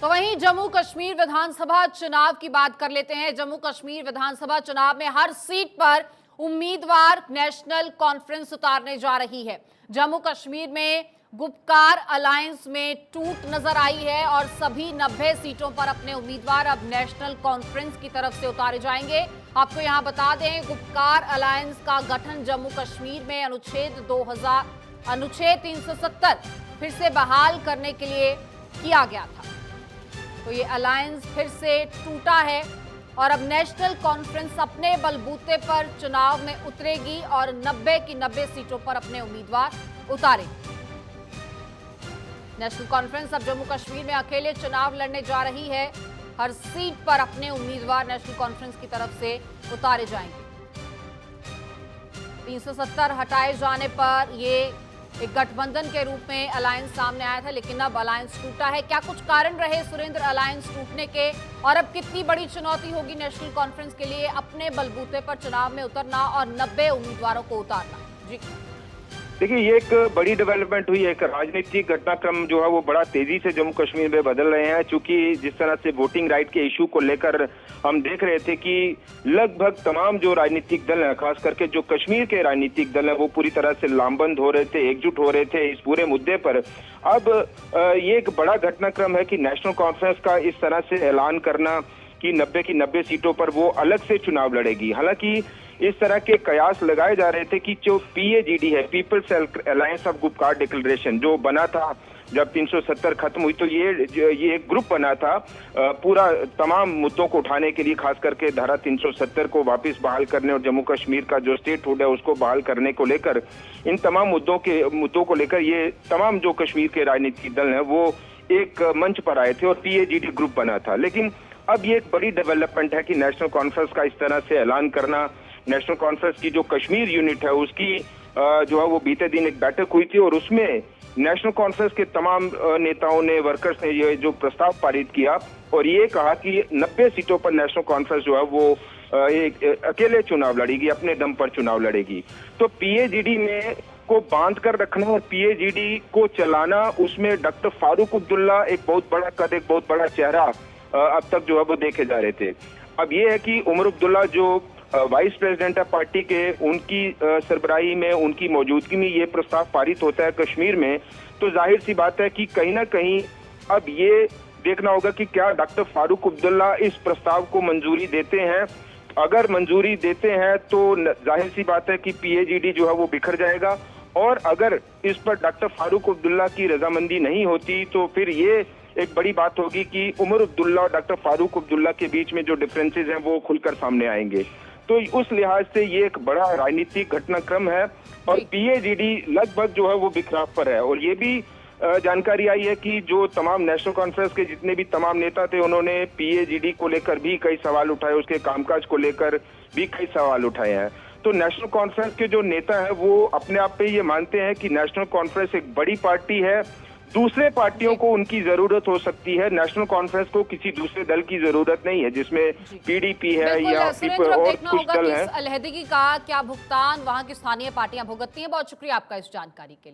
तो वहीं जम्मू कश्मीर विधानसभा चुनाव की बात कर लेते हैं। जम्मू कश्मीर विधानसभा चुनाव में हर सीट पर उम्मीदवार नेशनल कॉन्फ्रेंस उतारने जा रही है। जम्मू कश्मीर में गुपकार अलायंस में टूट नजर आई है और सभी 90 सीटों पर अपने उम्मीदवार अब नेशनल कॉन्फ्रेंस की तरफ से उतारे जाएंगे। आपको यहां बता दें, गुपकार अलायंस का गठन जम्मू कश्मीर में अनुच्छेद 370 फिर से बहाल करने के लिए किया गया था। तो ये अलायंस फिर से टूटा है और अब नेशनल कॉन्फ्रेंस अपने बलबूते पर चुनाव में उतरेगी और 90 की 90 सीटों पर अपने उम्मीदवार उतारेगी। नेशनल कॉन्फ्रेंस अब जम्मू कश्मीर में अकेले चुनाव लड़ने जा रही है। हर सीट पर अपने उम्मीदवार नेशनल कॉन्फ्रेंस की तरफ से उतारे जाएंगे। 370 हटाए जाने पर ये एक गठबंधन के रूप में अलायंस सामने आया था, लेकिन अब अलायंस टूटा है। क्या कुछ कारण रहे सुरेंद्र अलायंस टूटने के, और अब कितनी बड़ी चुनौती होगी नेशनल कॉन्फ्रेंस के लिए अपने बलबूते पर चुनाव में उतरना और 90 उम्मीदवारों को उतारना? जी देखिए, ये एक बड़ी डेवलपमेंट हुई है। एक राजनीतिक घटनाक्रम जो है वो बड़ा तेजी से जम्मू कश्मीर में बदल रहे हैं। चूंकि जिस तरह से वोटिंग राइट के इशू को लेकर हम देख रहे थे कि लगभग तमाम जो राजनीतिक दल हैं, खास करके जो कश्मीर के राजनीतिक दल हैं, वो पूरी तरह से लामबंद हो रहे थे, एकजुट हो रहे थे इस पूरे मुद्दे पर। अब ये एक बड़ा घटनाक्रम है कि नेशनल कॉन्फ्रेंस का इस तरह से ऐलान करना कि 90 की 90 सीटों पर वो अलग से चुनाव लड़ेगी। हालांकि इस तरह के कयास लगाए जा रहे थे कि जो पीएजीडी है, People's Alliance of Gupkar Declaration, जो बना था जब 370 खत्म हुई, तो ये एक ग्रुप बना था पूरा तमाम मुद्दों को उठाने के लिए, खास करके धारा 370 को वापस बहाल करने और जम्मू कश्मीर का जो स्टेटहुड है उसको बहाल करने को लेकर, इन तमाम मुद्दों को लेकर ये तमाम जो कश्मीर के राजनीतिक दल हैं वो एक मंच पर आए थे और पीएजीडी ग्रुप बना था। लेकिन अब ये एक बड़ी डेवलपमेंट है कि नेशनल कॉन्फ्रेंस का इस तरह से ऐलान करना। नेशनल कॉन्फ्रेंस की जो कश्मीर यूनिट है उसकी जो है वो बीते दिन एक बैठक हुई थी और उसमें नेशनल कॉन्फ्रेंस के तमाम नेताओं ने, वर्कर्स ने ये जो प्रस्ताव पारित किया और ये कहा कि 90 सीटों पर नेशनल कॉन्फ्रेंस जो है वो एक अकेले चुनाव लड़ेगी, अपने दम पर चुनाव लड़ेगी। तो पीएजीडी में को बांध कर रखना और पीएजीडी को चलाना, उसमें डॉक्टर फारूक अब्दुल्ला एक बहुत बड़ा कद, एक बहुत बड़ा चेहरा अब तक जो है वो देखे जा रहे थे। अब ये है कि उमर अब्दुल्ला जो वाइस प्रेसिडेंट है पार्टी के, उनकी सरबराही में, उनकी मौजूदगी में ये प्रस्ताव पारित होता है कश्मीर में, तो जाहिर सी बात है कि कहीं ना कहीं अब ये देखना होगा कि क्या डॉक्टर फारूक अब्दुल्ला इस प्रस्ताव को मंजूरी देते हैं। अगर मंजूरी देते हैं तो जाहिर सी बात है कि पीएजीडी जो है वो बिखर जाएगा, और अगर इस पर डॉक्टर फारूक अब्दुल्ला की रजामंदी नहीं होती तो फिर ये एक बड़ी बात होगी कि उमर अब्दुल्ला और डॉक्टर फारूक अब्दुल्ला के बीच में जो डिफरेंसेस हैं वो खुलकर सामने आएंगे। तो उस लिहाज से ये एक बड़ा राजनीतिक घटनाक्रम है और पीएजीडी लगभग जो है वो बिखराव पर है। और ये भी जानकारी आई है कि जो तमाम नेशनल कॉन्फ्रेंस के जितने भी तमाम नेता थे, उन्होंने पीएजीडी को लेकर भी कई सवाल उठाए, उसके कामकाज को लेकर भी कई सवाल उठाए हैं। तो नेशनल कॉन्फ्रेंस के जो नेता हैं वो अपने आप पे ये मानते हैं कि नेशनल कॉन्फ्रेंस एक बड़ी पार्टी है, दूसरे पार्टियों को उनकी जरूरत हो सकती है, नेशनल कॉन्फ्रेंस को किसी दूसरे दल की जरूरत नहीं है, जिसमें पीडीपी है या और कुछ दल है। अलहदगी का क्या भुगतान वहां की स्थानीय पार्टियां भुगतती हैं? बहुत शुक्रिया आपका इस जानकारी के लिए।